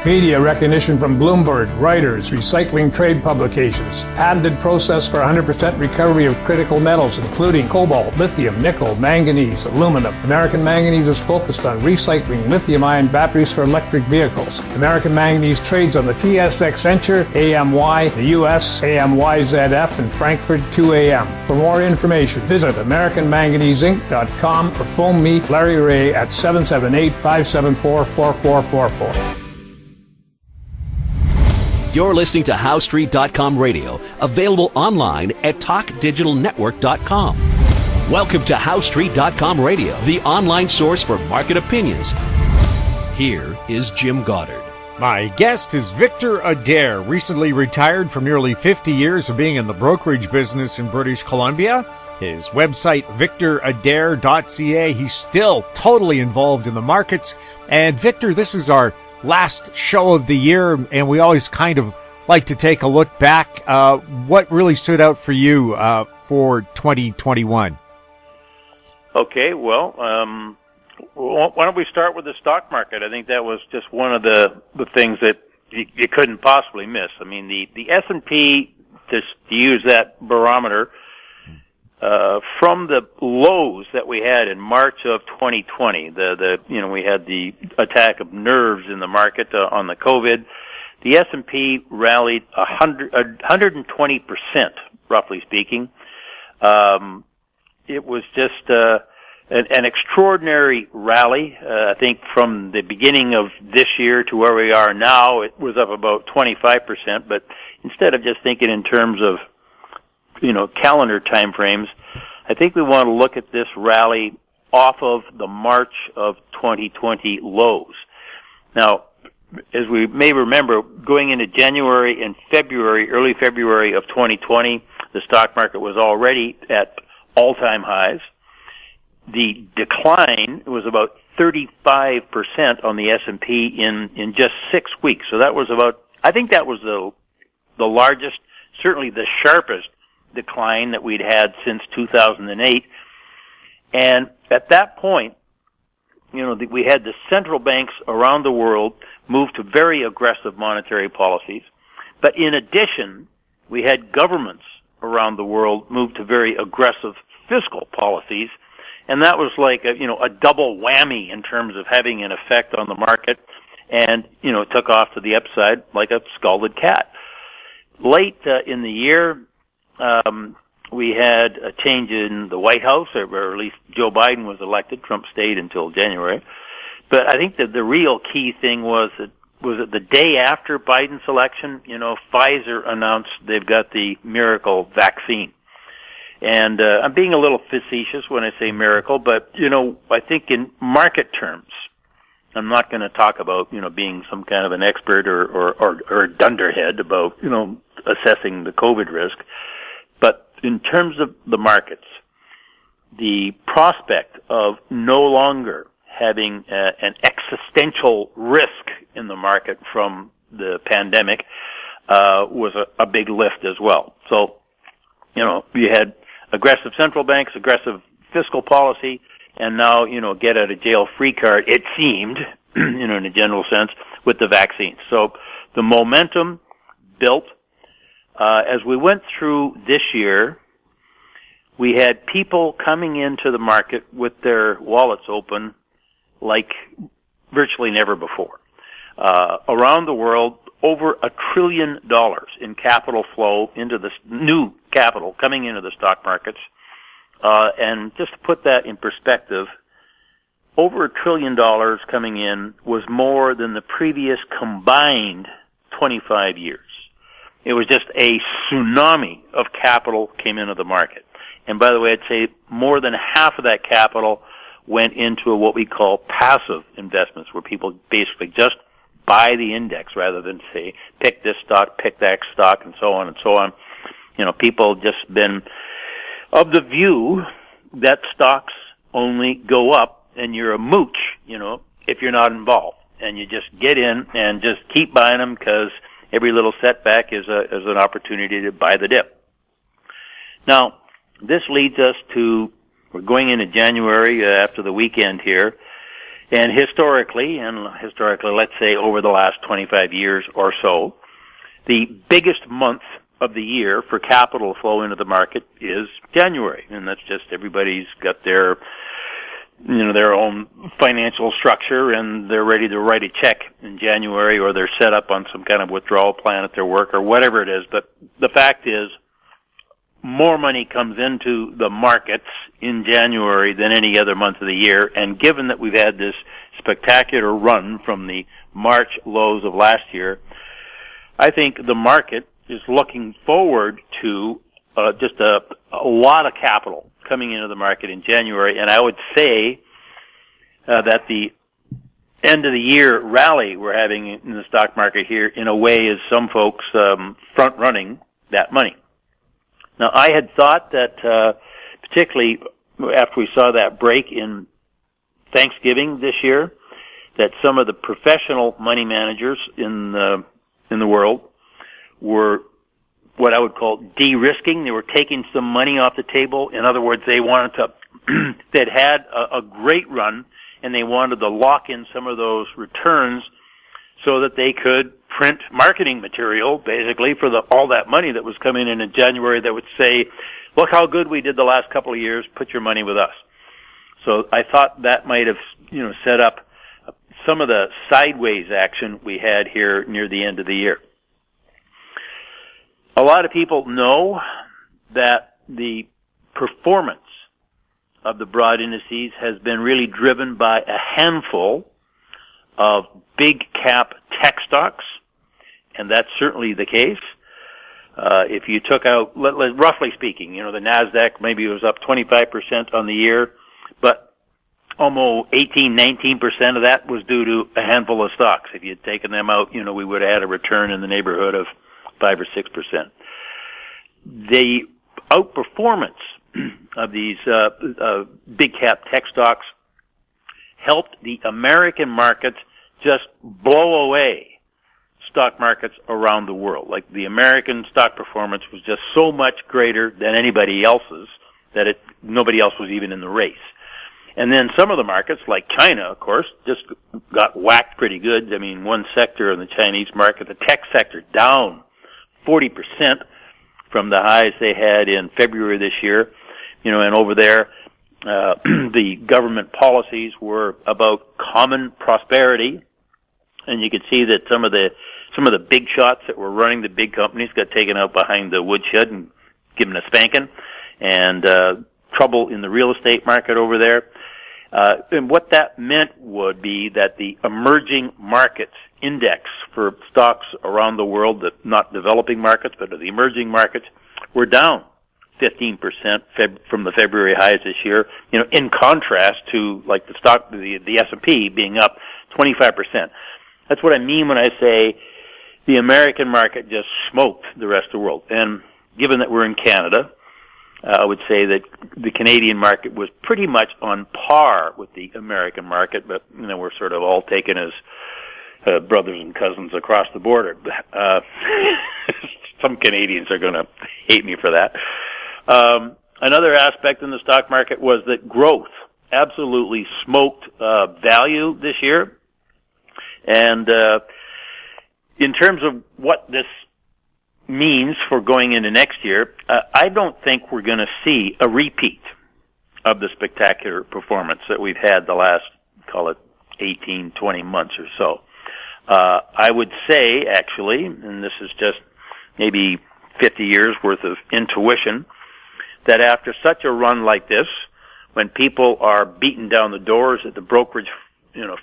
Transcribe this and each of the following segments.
Media recognition from Bloomberg, Reuters, recycling trade publications. Patented process for 100% recovery of critical metals, including cobalt, lithium, nickel, manganese, aluminum. American Manganese is focused on recycling lithium-ion batteries for electric vehicles. American Manganese trades on the TSX Venture, AMY, the US, AMYZF, and Frankfurt 2AM. For more information, visit AmericanManganeseInc.com or phone me, Larry Ray, at 778-574-4444. You're listening to HowStreet.com radio, available online at TalkDigitalNetwork.com. Welcome to HowStreet.com radio, the online source for market opinions. Here is Jim Goddard. My guest is Victor Adair, recently retired from nearly 50 years of being in the brokerage business in British Columbia. His website, victoradair.ca. He's still totally involved in the markets. And Victor, this is our last show of the year, and we always kind of like to take a look back. What really stood out for you for 2021? Okay, well, why don't we start with the stock market? I think that was just one of the things that you couldn't possibly miss. I mean, the S&P, just to use that barometer, from the lows that we had in March of 2020, we had the attack of nerves in the market on the COVID. The S&P rallied 120%, roughly speaking. It was just an extraordinary rally. I think from the beginning of this year to where we are now, it was up about 25%. But instead of just thinking in terms of calendar time frames, I think we want to look at this rally off of the March of 2020 lows. Now, as we may remember, going into January and February, early February of 2020, the stock market was already at all-time highs. The decline was about 35% on the S&P in just 6 weeks. So that was I think that was the largest, certainly the sharpest decline that we'd had since 2008. And at that point, we had the central banks around the world move to very aggressive monetary policies. But in addition, we had governments around the world move to very aggressive fiscal policies. And that was like a double whammy in terms of having an effect on the market. And, it took off to the upside like a scalded cat. Late in the year, we had a change in the White House, or at least Joe Biden was elected. Trump stayed until January. But I think that the real key thing was that the day after Biden's election, Pfizer announced they've got the miracle vaccine. And I'm being a little facetious when I say miracle, but, I think in market terms, I'm not going to talk about, being some kind of an expert or a dunderhead about, assessing the COVID risk. But in terms of the markets, the prospect of no longer having an existential risk in the market from the pandemic was a big lift as well. So, you had aggressive central banks, aggressive fiscal policy, and now, get out of jail free card, it seemed, in a general sense, with the vaccines. So the momentum built. As we went through this year, we had people coming into the market with their wallets open like virtually never before. Around the world, over $1 trillion in capital flow into the new capital coming into the stock markets. And just to put that in perspective, over $1 trillion coming in was more than the previous combined 25 years. It was just a tsunami of capital came into the market. And by the way, I'd say more than half of that capital went into what we call passive investments, where people basically just buy the index rather than say, pick this stock, pick that stock, and so on and so on. People just been of the view that stocks only go up and you're a mooch, if you're not involved. And you just get in and just keep buying them because every little setback is an opportunity to buy the dip. Now, this leads us to, we're going into January after the weekend here, And historically, let's say over the last 25 years or so, the biggest month of the year for capital flow into the market is January. And that's just everybody's got their own financial structure, and they're ready to write a check in January, or they're set up on some kind of withdrawal plan at their work or whatever it is. But the fact is, more money comes into the markets in January than any other month of the year. And given that we've had this spectacular run from the March lows of last year, I think the market is looking forward to just a lot of capital coming into the market in January. And I would say that the end of the year rally we're having in the stock market here, in a way, is some folks front running that money. Now, I had thought that particularly after we saw that break in Thanksgiving this year, that some of the professional money managers in the world were what I would call de-risking. They were taking some money off the table. In other words, they wanted to, they'd had a great run, and they wanted to lock in some of those returns so that they could print marketing material, basically, for all that money that was coming in January that would say, look how good we did the last couple of years, put your money with us. So I thought that might have, set up some of the sideways action we had here near the end of the year. A lot of people know that the performance of the broad indices has been really driven by a handful of big cap tech stocks, and that's certainly the case. If you took out, roughly speaking, the NASDAQ maybe was up 25% on the year, but almost 18-19% of that was due to a handful of stocks. If you had taken them out, we would have had a return in the neighborhood of 5 or 6%. The outperformance of these big cap tech stocks helped the American markets just blow away stock markets around the world. Like, the American stock performance was just so much greater than anybody else's that nobody else was even in the race. And then some of the markets, like China, of course, just got whacked pretty good. I mean, one sector in the Chinese market, the tech sector, down 40% from the highs they had in February this year. And over there, the government policies were about common prosperity, and you could see that some of the big shots that were running the big companies got taken out behind the woodshed and given a spanking, and trouble in the real estate market over there. And what that meant would be that the emerging markets index for stocks around the world, that not developing markets, but the emerging markets, were down 15% from the February highs this year. In contrast to like the S&P being up 25%. That's what I mean when I say the American market just smoked the rest of the world. And given that we're in Canada, I would say that the Canadian market was pretty much on par with the American market, but we're sort of all taken as brothers and cousins across the border. Some Canadians are going to hate me for that. Another aspect in the stock market was that growth absolutely smoked value this year. And in terms of what this means for going into next year, I don't think we're going to see a repeat of the spectacular performance that we've had the last, call it 18, 20 months or so. I would say, actually, and this is just maybe 50 years worth of intuition, that after such a run like this, when people are beating down the doors at the brokerage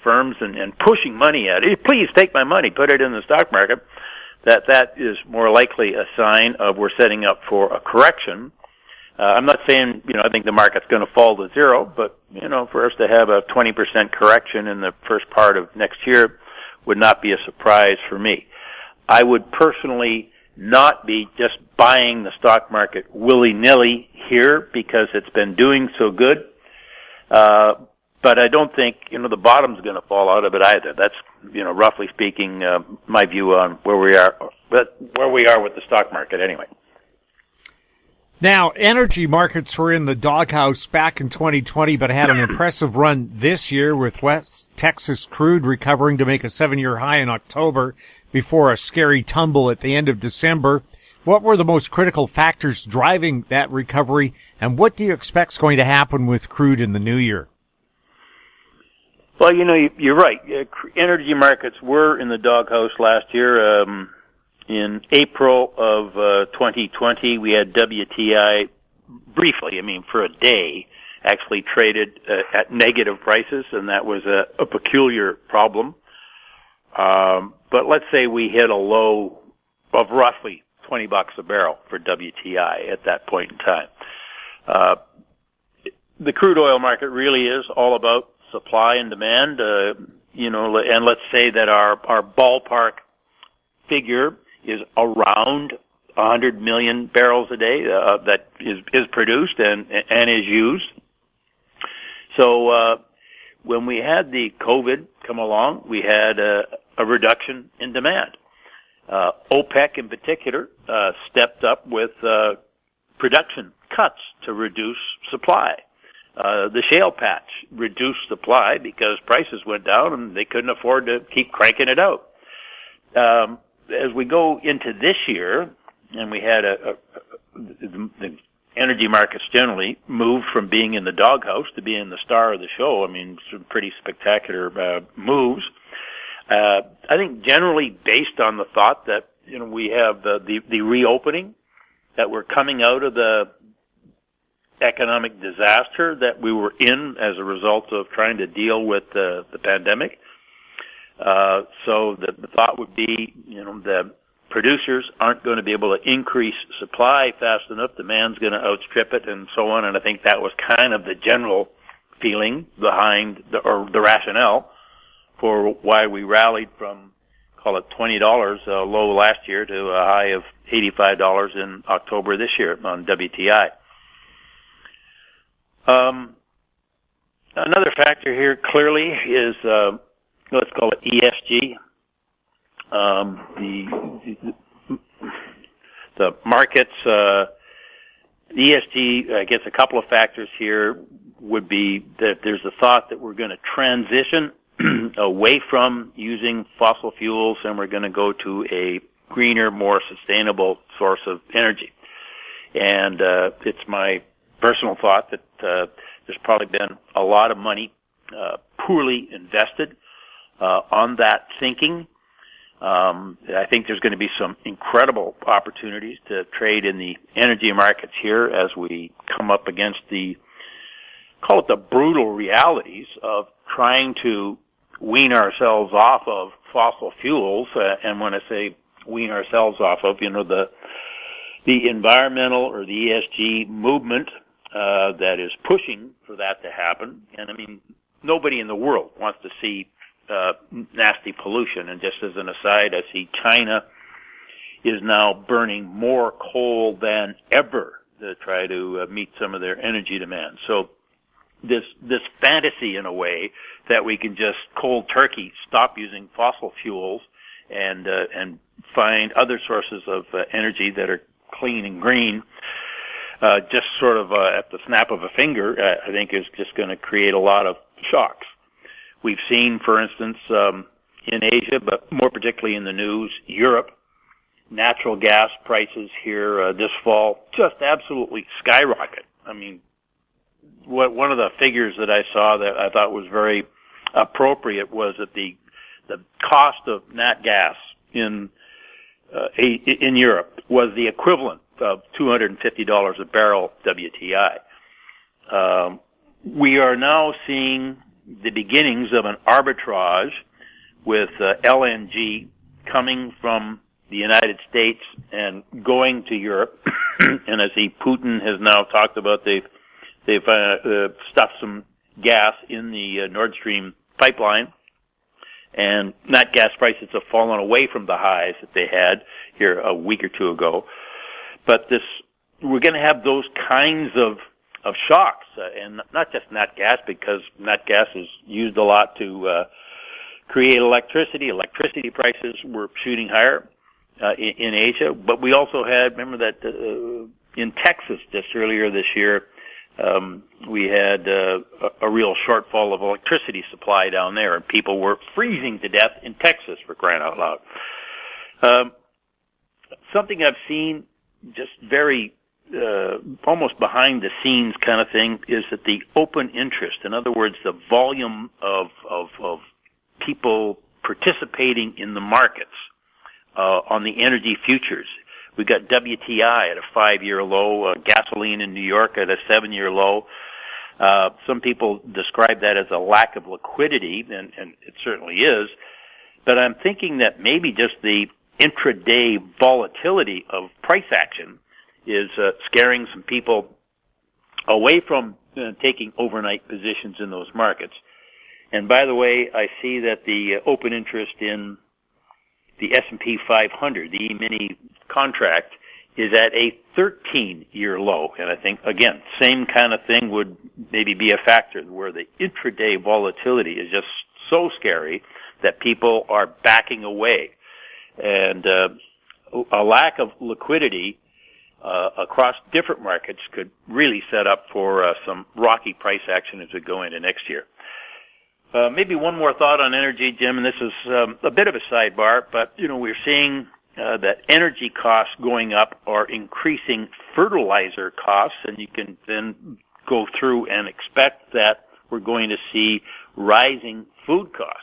firms and pushing money at it, please take my money, put it in the stock market, that is more likely a sign of we're setting up for a correction. I'm not saying, I think the market's going to fall to zero, but, for us to have a 20% correction in the first part of next year would not be a surprise for me. I would personally not be just buying the stock market willy-nilly here because it's been doing so good. But I don't think, the bottom's going to fall out of it either. That's, roughly speaking, my view on where we are with the stock market anyway. Now, energy markets were in the doghouse back in 2020, but had an impressive run this year, with West Texas crude recovering to make a 7-year high in October before a scary tumble at the end of December. What were the most critical factors driving that recovery, and what do you expect is going to happen with crude in the new year? Well, you're right. Energy markets were in the doghouse last year. In April of 2020, we had WTI briefly, for a day, actually traded at negative prices, and that was a peculiar problem. But let's say we hit a low of roughly $20 a barrel for WTI at that point in time. The crude oil market really is all about supply and demand, and let's say that our ballpark figure is around 100 million barrels a day that is produced and is used. So when we had the COVID come along, we had a reduction in demand. OPEC in particular stepped up with production cuts to reduce supply. The shale patch reduced supply because prices went down and they couldn't afford to keep cranking it out. As we go into this year, and we had the energy markets generally moved from being in the doghouse to being the star of the show. Some pretty spectacular moves. I think generally based on the thought that we have the reopening, that we're coming out of the economic disaster that we were in as a result of trying to deal with the pandemic. So the thought would be, the producers aren't going to be able to increase supply fast enough. Demand's going to outstrip it, and so on. And I think that was kind of the general feeling behind the rationale for why we rallied from, call it $20 low last year to a high of $85 in October this year on WTI. Another factor here clearly is let's call it ESG. The markets, ESG, I guess a couple of factors here would be that there's a thought that we're going to transition away from using fossil fuels, and we're going to go to a greener, more sustainable source of energy. And it's my personal thought that there's probably been a lot of money poorly invested on that thinking. I think there's going to be some incredible opportunities to trade in the energy markets here as we come up against call it the brutal realities of trying to wean ourselves off of fossil fuels. And when I say wean ourselves off of, the environmental or the ESG movement that is pushing for that to happen. And nobody in the world wants to see nasty pollution. And just as an aside, I see China is now burning more coal than ever to try to meet some of their energy demands. So this fantasy, in a way, that we can just cold turkey stop using fossil fuels and find other sources of energy that are clean and green, just sort of at the snap of a finger, I think is just going to create a lot of shocks. We've seen, for instance, in Asia, but more particularly in the news, Europe, natural gas prices here this fall just absolutely skyrocket. One of the figures that I saw that I thought was very appropriate was that the cost of nat gas in Europe was the equivalent of $250 a barrel WTI. We are now seeing the beginnings of an arbitrage with LNG coming from the United States and going to Europe. And I see Putin has now talked about they've stuffed some gas in the Nord Stream pipeline, and nat gas prices have fallen away from the highs that they had here a week or two ago. But we're going to have those kinds of shocks, and not just nat gas, because nat gas is used a lot to create electricity. Electricity prices were shooting higher in Asia, but we also had, remember that in Texas just earlier this year, we had a real shortfall of electricity supply down there, and people were freezing to death in Texas, for crying out loud. Something I've seen just very almost behind the scenes kind of thing is that the open interest, in other words, the volume of people participating in the markets on the energy futures. We got WTI at a 5-year low, gasoline in New York at a 7-year low. Some people describe that as a lack of liquidity, and it certainly is. But I'm thinking that maybe just the intraday volatility of price action is scaring some people away from taking overnight positions in those markets. And by the way, I see that the open interest in the S&P 500, the E-mini contract, is at a 13-year low. And I think, again, same kind of thing would maybe be a factor where the intraday volatility is just so scary that people are backing away. And a lack of liquidity across different markets could really set up for some rocky price action as we go into next year. Maybe one more thought on energy, Jim, and this is a bit of a sidebar, but, we're seeing that energy costs going up are increasing fertilizer costs, and you can then go through and expect that we're going to see rising food costs.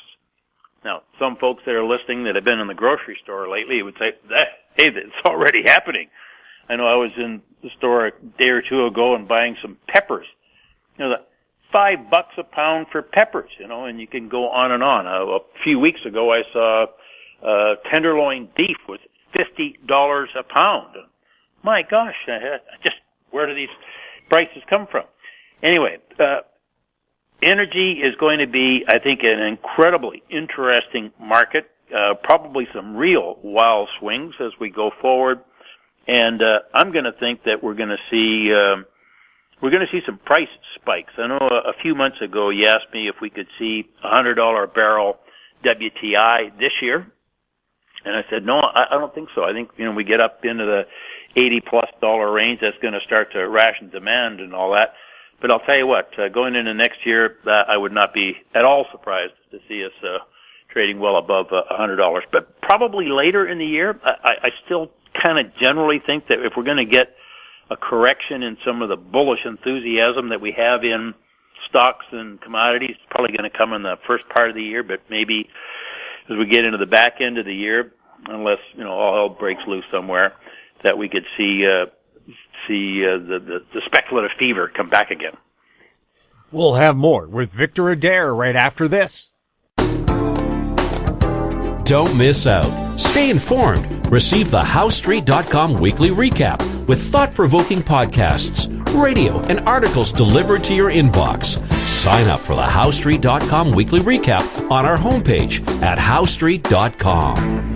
Now, some folks that are listening that have been in the grocery store lately would say, hey, it's already happening. I know I was in the store a day or two ago and buying some peppers. $5 a pound for peppers, and you can go on and on. A few weeks ago, I saw tenderloin beef was $50 a pound. My gosh, where do these prices come from? Anyway, energy is going to be, I think, an incredibly interesting market, probably some real wild swings as we go forward. And I'm going to think that we're going to see some price spikes. I know a few months ago you asked me if we could see $100 a barrel WTI this year, and I said no, I don't think so. I think we get up into the $80+ range. That's going to start to ration demand and all that. But I'll tell you what, going into next year, I would not be at all surprised to see us trading well above $100. But probably later in the year, I still kind of generally think that if we're going to get a correction in some of the bullish enthusiasm that we have in stocks and commodities, it's probably going to come in the first part of the year, but maybe as we get into the back end of the year, unless, all hell breaks loose somewhere, that we could see the speculative fever come back again. We'll have more with Victor Adair right after this. Don't miss out. Stay informed. Receive the HowStreet.com weekly recap with thought-provoking podcasts, radio, and articles delivered to your inbox. Sign up for the HowStreet.com weekly recap on our homepage at HowStreet.com.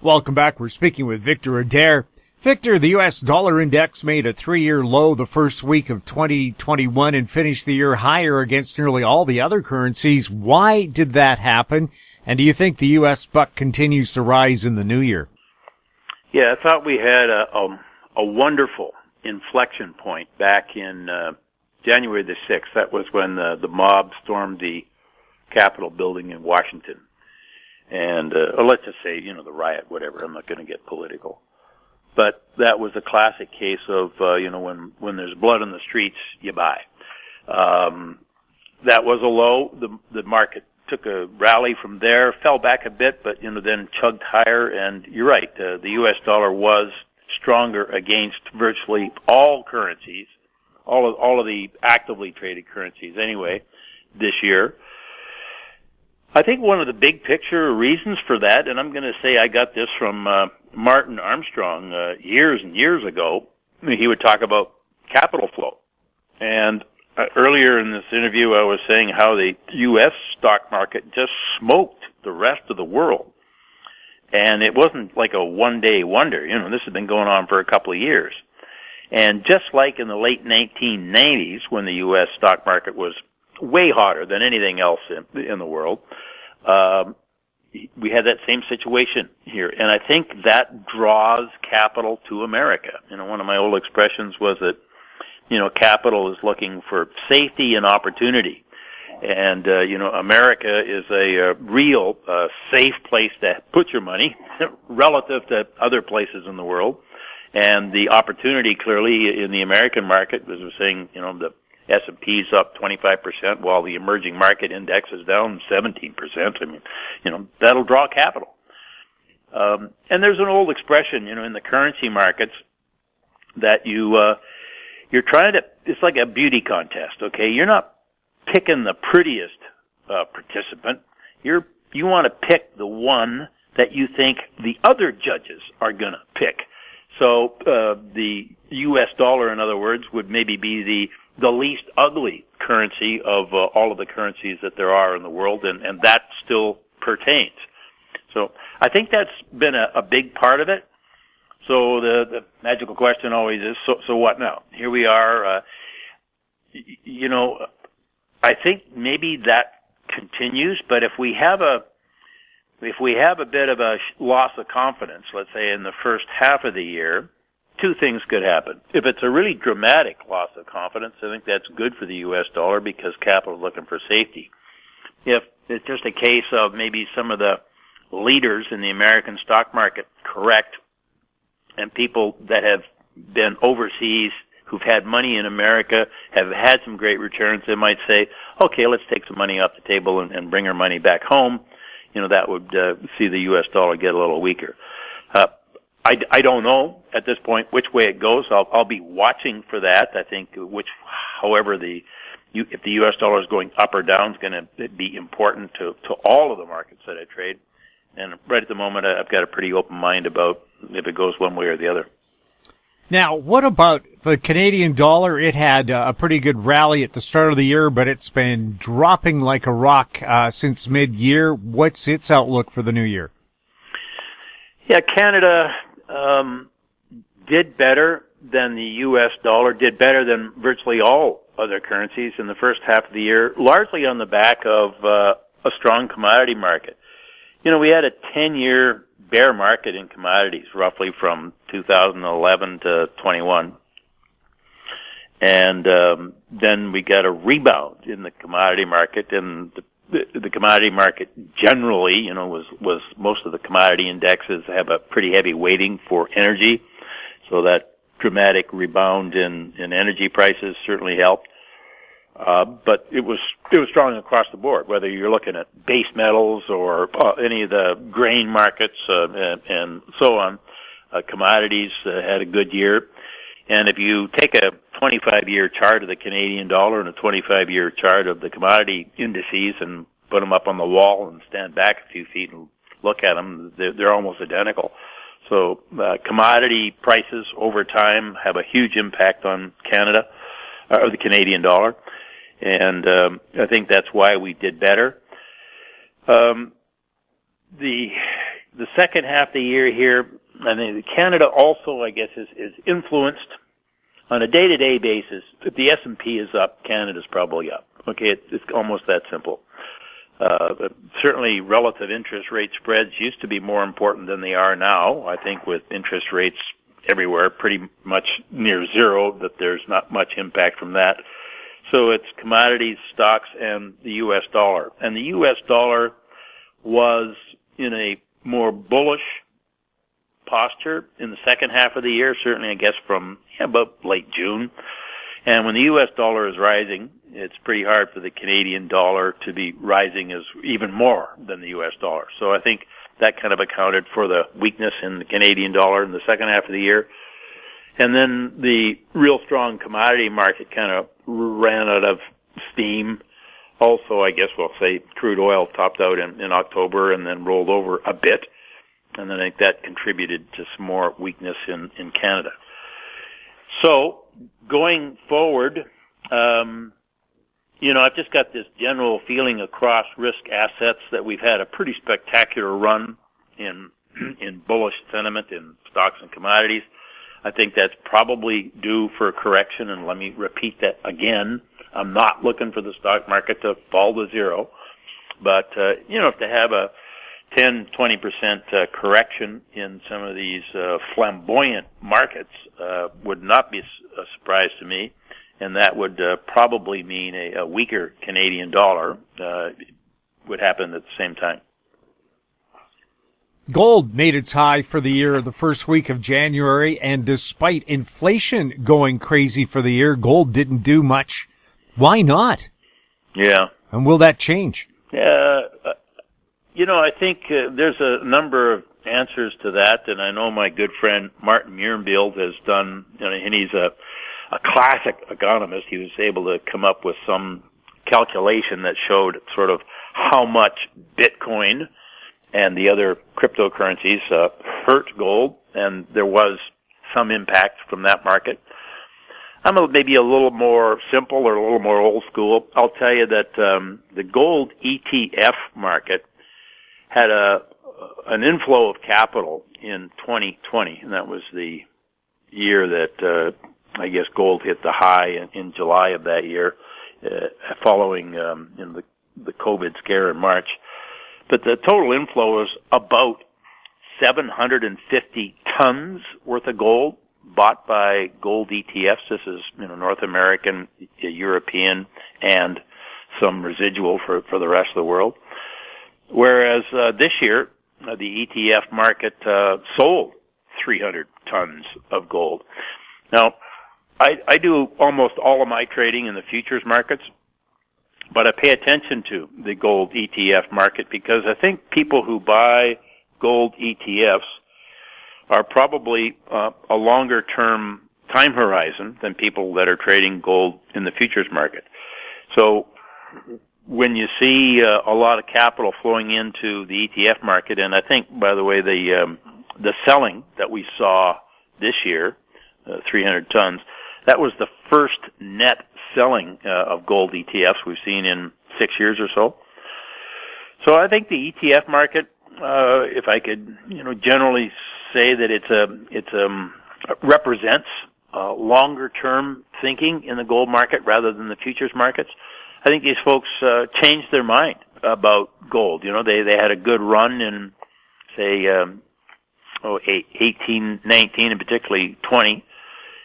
Welcome back. We're speaking with Victor Adair. Victor, the U.S. dollar index made a 3-year low the first week of 2021 and finished the year higher against nearly all the other currencies. Why did that happen? And do you think the U.S. buck continues to rise in the new year? Yeah, I thought we had a wonderful inflection point back in January the 6th. That was when the mob stormed the Capitol building in Washington. And let's just say, the riot, whatever. I'm not going to get political. But that was a classic case of, when there's blood on the streets, you buy. That was a low. The market took a rally from there, fell back a bit, but then chugged higher. And you're right, the U.S. dollar was stronger against virtually all currencies, all of the actively traded currencies anyway, this year. I think one of the big picture reasons for that, and I'm going to say I got this from Martin Armstrong years and years ago. He would talk about capital flow, and earlier in this interview, I was saying how the U.S. stock market just smoked the rest of the world. And it wasn't like a one-day wonder. This has been going on for a couple of years. And just like in the late 1990s, when the U.S. stock market was way hotter than anything else in the world, we had that same situation here, and I think that draws capital to America. One of my old expressions was that, capital is looking for safety and opportunity. And, America is a real safe place to put your money relative to other places in the world. And the opportunity clearly in the American market, as we're saying, the S&P's up 25%, while the emerging market index is down 17%. I mean, that'll draw capital. And there's an old expression, in the currency markets that you're trying to, it's like a beauty contest, okay? You're not picking the prettiest participant. You want to pick the one that you think the other judges are going to pick. So the U.S. dollar, in other words, would maybe be the least ugly currency of all of the currencies that there are in the world, and that still pertains. So I think that's been a big part of it. So the magical question always is, so what now? Here we are. I think maybe that continues, but if we have a bit of a loss of confidence, let's say in the first half of the year, two things could happen. If it's a really dramatic loss of confidence, I think that's good for the U.S. dollar because capital is looking for safety. If it's just a case of maybe some of the leaders in the American stock market correct, and people that have been overseas who've had money in America have had some great returns, they might say, okay, let's take some money off the table and bring our money back home. That would see the U.S. dollar get a little weaker. I don't know at this point which way it goes. I'll be watching for that. I think however if the U.S. dollar is going up or down is going to be important to all of the markets that I trade. And right at the moment, I've got a pretty open mind about if it goes one way or the other. Now, what about the Canadian dollar? It had a pretty good rally at the start of the year, but it's been dropping like a rock since mid-year. What's its outlook for the new year? Yeah, Canada did better than the U.S. dollar, did better than virtually all other currencies in the first half of the year, largely on the back of a strong commodity market. We had a 10-year bear market in commodities, roughly from 2011 to 21. And then we got a rebound in the commodity market, and the commodity market generally, was most of the commodity indexes have a pretty heavy weighting for energy. So that dramatic rebound in energy prices certainly helped. But it was strong across the board, whether you're looking at base metals or any of the grain markets and so on. Commodities had a good year. And if you take a 25-year chart of the Canadian dollar and a 25-year chart of the commodity indices and put them up on the wall and stand back a few feet and look at them, they're almost identical. So commodity prices over time have a huge impact on Canada, or the Canadian dollar. And I think that's why we did better. The second half of the year here, I mean, Canada also, I guess, is influenced on a day-to-day basis. If the S&P is up, Canada's probably up. Okay, it's almost that simple. Certainly, relative interest rate spreads used to be more important than they are now. I think with interest rates everywhere pretty much near zero, that there's not much impact from that. So it's commodities, stocks, and the U.S. dollar. And the U.S. dollar was in a more bullish posture in the second half of the year, certainly I guess from about late June. And when the U.S. dollar is rising, it's pretty hard for the Canadian dollar to be rising as even more than the U.S. dollar. So I think that kind of accounted for the weakness in the Canadian dollar in the second half of the year. And then the real strong commodity market kind of ran out of steam. Also, I guess we'll say crude oil topped out in October and then rolled over a bit. And then I think that contributed to some more weakness in Canada. So going forward, I've just got this general feeling across risk assets that we've had a pretty spectacular run in bullish sentiment in stocks and commodities. I think that's probably due for a correction, and let me repeat that again. I'm not looking for the stock market to fall to zero, but, if to have a 10-20% correction in some of these flamboyant markets would not be a surprise to me, and that would probably mean a weaker Canadian dollar would happen at the same time. Gold made its high for the year the first week of January, and despite inflation going crazy for the year, gold didn't do much. Why not? Yeah. And will that change? I think there's a number of answers to that, and I know my good friend Martin Murenbield has done, and he's a classic economist. He was able to come up with some calculation that showed sort of how much Bitcoin and the other cryptocurrencies hurt gold, and there was some impact from that market. I'm maybe a little more simple or a little more old school. I'll tell you that the gold ETF market had an inflow of capital in 2020, and that was the year that I guess gold hit the high in July of that year, following the COVID scare in March. But the total inflow was about 750 tons worth of gold bought by gold ETFs. This is North American, European, and some residual for the rest of the world. Whereas this year, the ETF market sold 300 tons of gold. Now, I do almost all of my trading in the futures markets, but I pay attention to the gold ETF market because I think people who buy gold ETFs are probably a longer term time horizon than people that are trading gold in the futures market. So when you see a lot of capital flowing into the ETF market, and I think, by the way, the selling that we saw this year, 300 tons, that was the first net selling of gold ETFs we've seen in 6 years or so. So I think the ETF market, if I could, generally say that it represents longer term thinking in the gold market rather than the futures markets. I think these folks changed their mind about gold. They had a good run in, say, 18, 19, and particularly 20.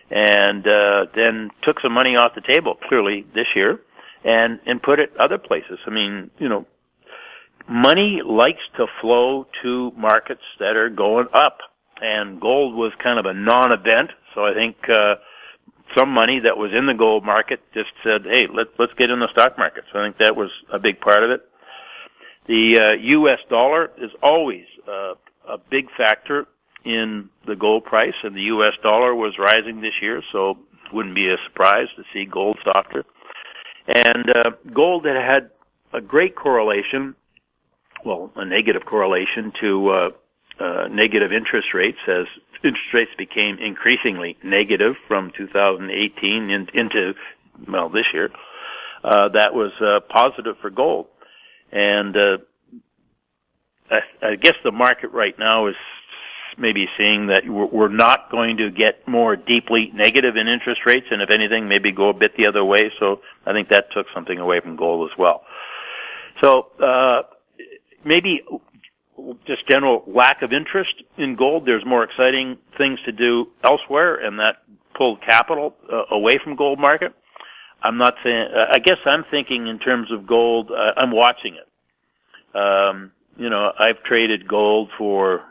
And then took some money off the table, clearly, this year, and put it other places. I mean, money likes to flow to markets that are going up, and gold was kind of a non-event, so I think some money that was in the gold market just said, hey, let's get in the stock market. So I think that was a big part of it. The U.S. dollar is always a big factor in the gold price, and the U.S. dollar was rising this year, so it wouldn't be a surprise to see gold softer. And gold had a great correlation, well, a negative correlation to negative interest rates as interest rates became increasingly negative from 2018 into, this year. That was positive for gold. And I guess the market right now is maybe seeing that we're not going to get more deeply negative in interest rates, and if anything, maybe go a bit the other way. So I think that took something away from gold as well. So maybe just general lack of interest in gold. There's more exciting things to do elsewhere, and that pulled capital away from gold market. I'm not saying. I guess I'm thinking in terms of gold. I'm watching it. I've traded gold for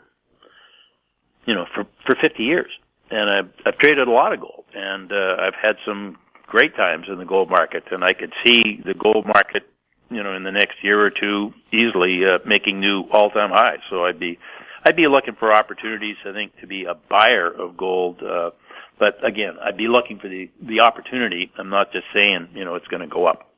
50 years, and I've traded a lot of gold, and I've had some great times in the gold market, and I could see the gold market, in the next year or two easily making new all-time highs. So I'd be looking for opportunities, I think, to be a buyer of gold. But again, I'd be looking for the opportunity. I'm not just saying, it's going to go up.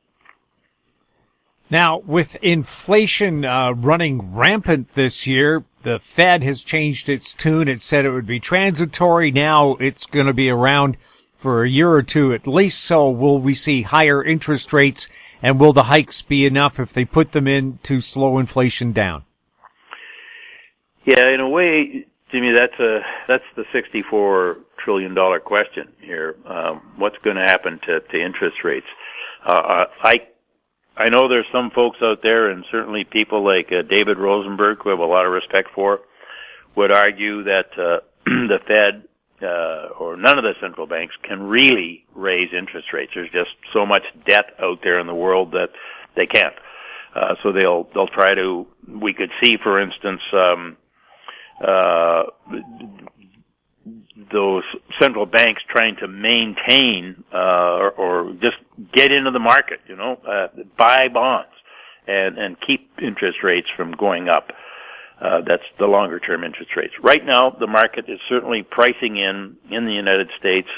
Now, with inflation running rampant this year, the Fed has changed its tune. It said it would be transitory. Now it's going to be around for a year or two at least. So will we see higher interest rates, and will the hikes be enough if they put them in to slow inflation down? Yeah, in a way, Jimmy, that's the $64 trillion question here. What's going to happen to interest rates? I know there's some folks out there, and certainly people like David Rosenberg, who I have a lot of respect for, would argue that the Fed or none of the central banks can really raise interest rates. There's just so much debt out there in the world that they can't. So they'll try to. We could see, for instance, those central banks trying to maintain or just get into the market, buy bonds and keep interest rates from going up. That's the longer term interest rates. Right now, the market is certainly pricing in the United States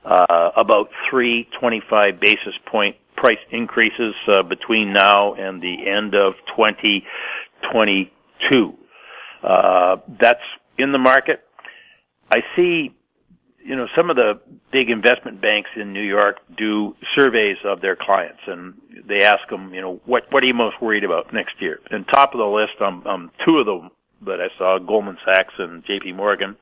about 325 basis point price increases between now and the end of 2022. That's in the market. I see, some of the big investment banks in New York do surveys of their clients, and they ask them, what are you most worried about next year? And top of the list, two of them that I saw, Goldman Sachs and J.P. Morgan.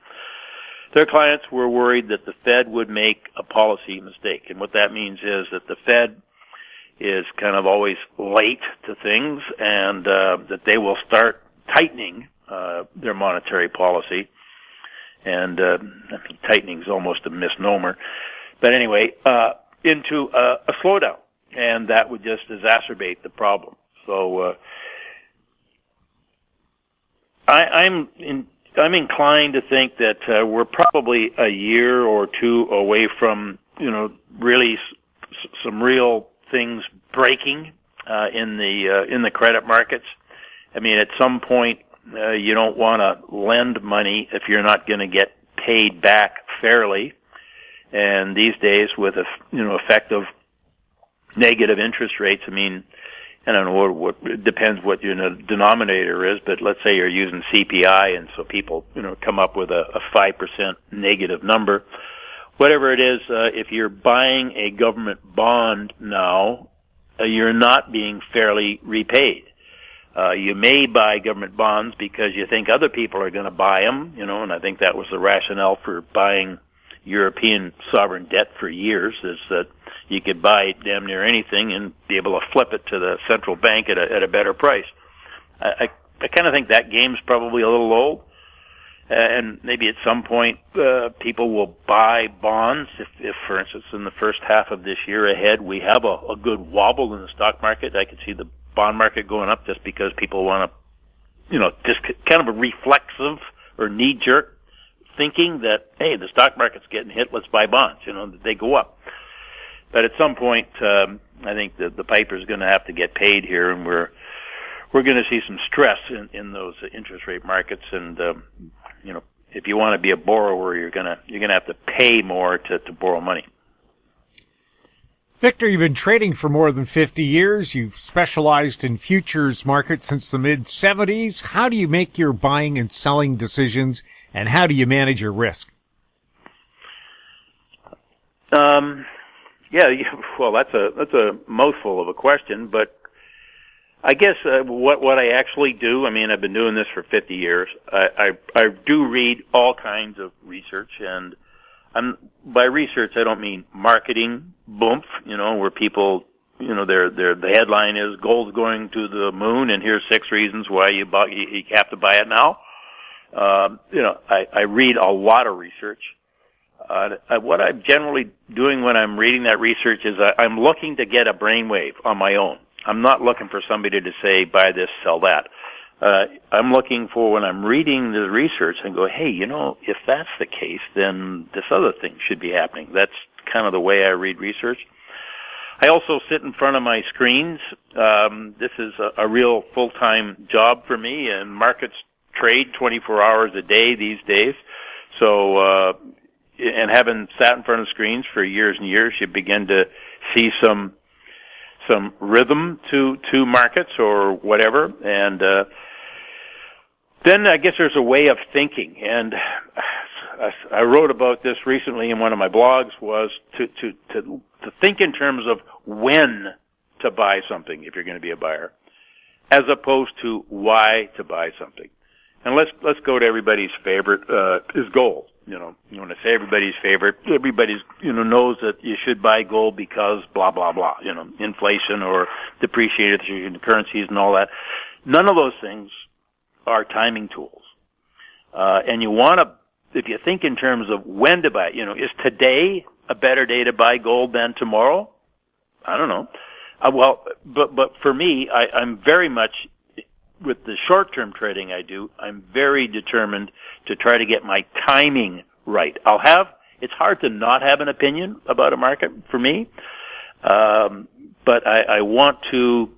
Their clients were worried that the Fed would make a policy mistake, and what that means is that the Fed is kind of always late to things, and that they will start tightening their monetary policy. And tightening is almost a misnomer. But anyway, into a slowdown, and that would just exacerbate the problem. So I'm inclined to think that we're probably a year or two away from, really some real things breaking in the credit markets. I mean, at some point, you don't want to lend money if you're not going to get paid back fairly. And these days, with effective negative interest rates, I mean, I don't know what it depends what your denominator is, but let's say you're using CPI, and so people come up with a 5% negative number. Whatever it is, if you're buying a government bond now, you're not being fairly repaid. You may buy government bonds because you think other people are going to buy them, and I think that was the rationale for buying European sovereign debt for years, is that you could buy damn near anything and be able to flip it to the central bank at a better price. I kind of think that game's probably a little old, and maybe at some point people will buy bonds. If, for instance, in the first half of this year ahead, we have a good wobble in the stock market, I could see the bond market going up just because people want to, just kind of a reflexive or knee-jerk thinking that, hey, the stock market's getting hit, let's buy bonds, they go up. But at some point, I think the piper's going to have to get paid here, and we're going to see some stress in those interest rate markets. And if you want to be a borrower, you're going to have to pay more to borrow money. Victor, you've been trading for more than 50 years. You've specialized in futures markets since the mid-'70s. How do you make your buying and selling decisions, and how do you manage your risk? Well, that's a mouthful of a question, but I guess what I actually do, I mean, I've been doing this for 50 years. I do read all kinds of research, and by research I don't mean marketing boomph, where people, the headline is gold's going to the moon, and here's 6 reasons why you have to buy it now. I read a lot of research. What I'm generally doing when I'm reading that research is I'm looking to get a brainwave on my own. I'm not looking for somebody to say, buy this, sell that. I'm looking for, when I'm reading the research, and go, hey, if that's the case, then this other thing should be happening. That's kind of the way I read research. I also sit in front of my screens. This is a real full-time job for me, and markets trade 24 hours a day these days. So, and having sat in front of screens for years and years, you begin to see some rhythm to markets or whatever. And then I guess there's a way of thinking, and I wrote about this recently in one of my blogs, was to think in terms of when to buy something if you're going to be a buyer, as opposed to why to buy something. And let's go to everybody's favorite, is gold. You know, when I say everybody's favorite, everybody's, knows that you should buy gold because blah, blah, blah, inflation or depreciated currencies and all that. None of those things are timing tools. And you want to, if you think in terms of when to buy, is today a better day to buy gold than tomorrow? I don't know. But for me, I'm very much, with the short-term trading I do, I'm very determined to try to get my timing right. It's hard to not have an opinion about a market for me, but I want to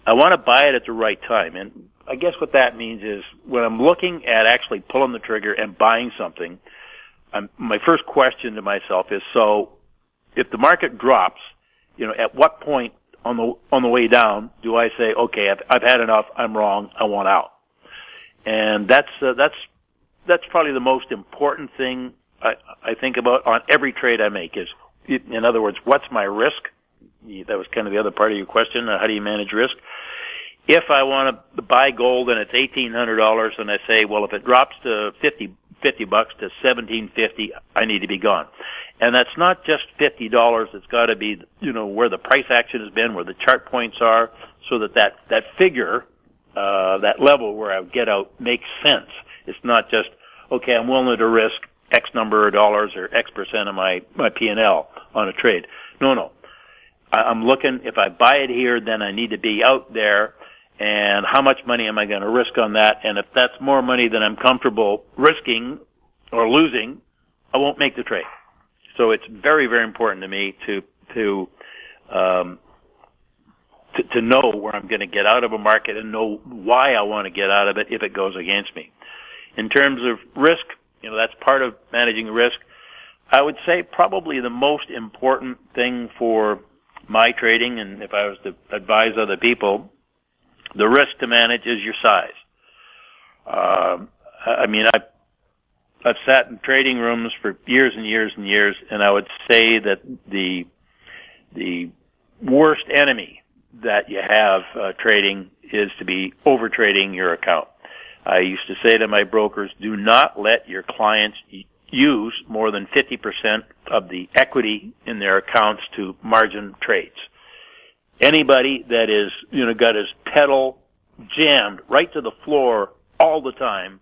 buy it at the right time. And I guess what that means is when I'm looking at actually pulling the trigger and buying something, my first question to myself is, so if the market drops, at what point on the way down do I say, okay, I've had enough, I'm wrong, I want out? And that's probably the most important thing I think about on every trade I make is, in other words, what's my risk? That was kind of the other part of your question. How do you manage risk? If I want to buy gold and it's $1,800 and I say, well, if it drops to $50 to $1,750, I need to be gone. And that's not just $50. It's got to be, where the price action has been, where the chart points are, so that figure, that level where I would get out makes sense. It's not just, okay, I'm willing to risk X number of dollars or X percent of my P&L on a trade. No. I'm looking, if I buy it here, then I need to be out there. And how much money am I going to risk on that? And if that's more money than I'm comfortable risking or losing, I won't make the trade. So it's very, very important to me to know where I'm going to get out of a market and know why I want to get out of it if it goes against me. In terms of risk, that's part of managing risk. I would say probably the most important thing for my trading, and if I was to advise other people, the risk to manage is your size. I've sat in trading rooms for years and years and years, and I would say that the worst enemy that you have trading is to be over trading your account. I used to say to my brokers, do not let your clients use more than 50% of the equity in their accounts to margin trades. Anybody that is, got his pedal jammed right to the floor all the time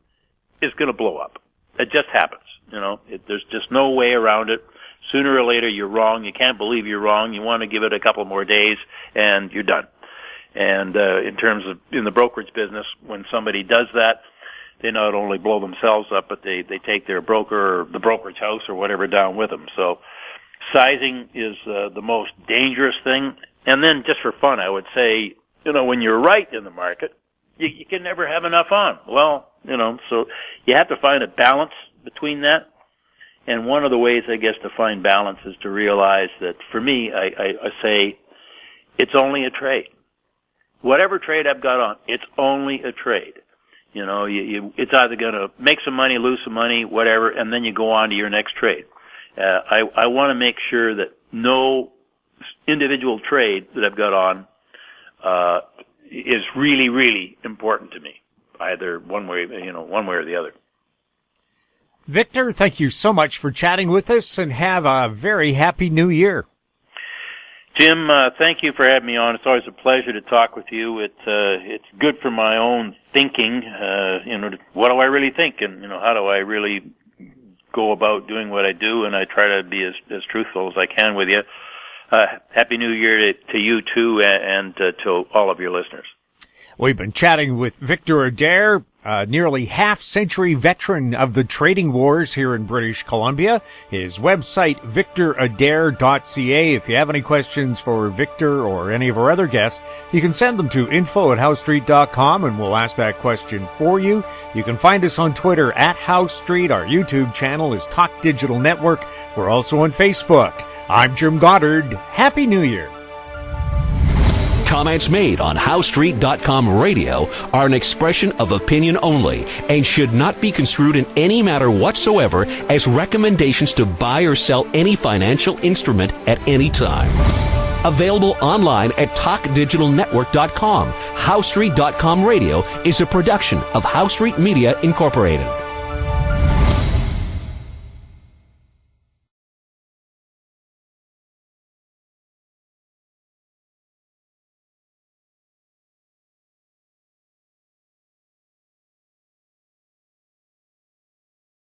is going to blow up. It just happens. There's just no way around it. Sooner or later, you're wrong. You can't believe you're wrong. You want to give it a couple more days, and you're done. And in terms of in the brokerage business, when somebody does that, they not only blow themselves up, but they take their broker or the brokerage house or whatever down with them. So sizing is the most dangerous thing. And then just for fun, I would say, when you're right in the market, you can never have enough on. Well, so you have to find a balance between that. And one of the ways, I guess, to find balance is to realize that for me, I say it's only a trade. Whatever trade I've got on, it's only a trade. It's either going to make some money, lose some money, whatever, and then you go on to your next trade. I want to make sure that no individual trade that I've got on is really, really important to me, either one way or the other. Victor, thank you so much for chatting with us, and have a very happy new year. Jim, thank you for having me on. It's always a pleasure to talk with you. It's good for my own thinking. What do I really think, and how do I really go about doing what I do? And I try to be as truthful as I can with you. Happy New Year to you too, and to all of your listeners. We've been chatting with Victor Adair, nearly half-century veteran of the trading wars here in British Columbia. His website, victoradair.ca. If you have any questions for Victor or any of our other guests, you can send them to info@housestreet.com, and we'll ask that question for you. You can find us on Twitter @HouseStreet. Our YouTube channel is Talk Digital Network. We're also on Facebook. I'm Jim Goddard. Happy New Year. Comments made on HouseStreet.com radio are an expression of opinion only and should not be construed in any matter whatsoever as recommendations to buy or sell any financial instrument at any time. Available online at TalkDigitalNetwork.com. HowStreet.com Radio is a production of How Street Media Incorporated.